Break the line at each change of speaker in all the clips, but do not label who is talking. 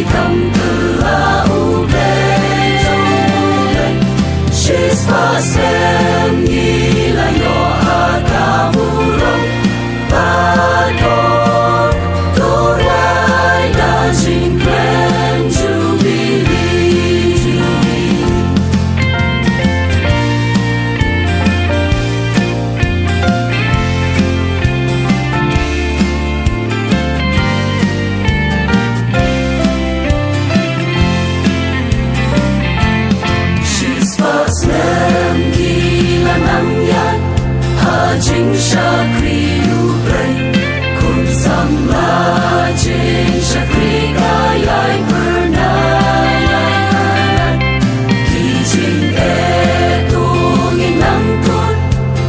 come pula ube Shisvasem gila yo akamulong Pador Torai dancing Glen Jubilee Shisvasem gila nang yan Hajing Shakri Ubre Kun Samla Jing Shakri Kayay Pernayan Kijing Etungin Nang Tun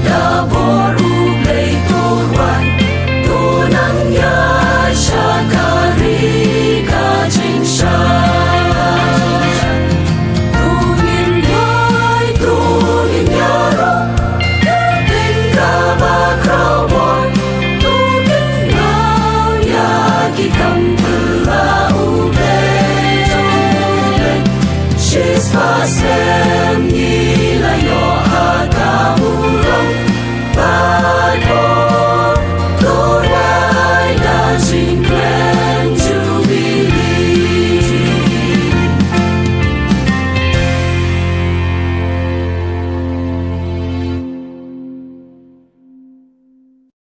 Dabor Ublay Turwan Tunang Yay Shakari Kajing Shan Tungin Bay Tungin Yaro Kabakrawon Tugin Lao Yagi Kampula Ube Shisvasem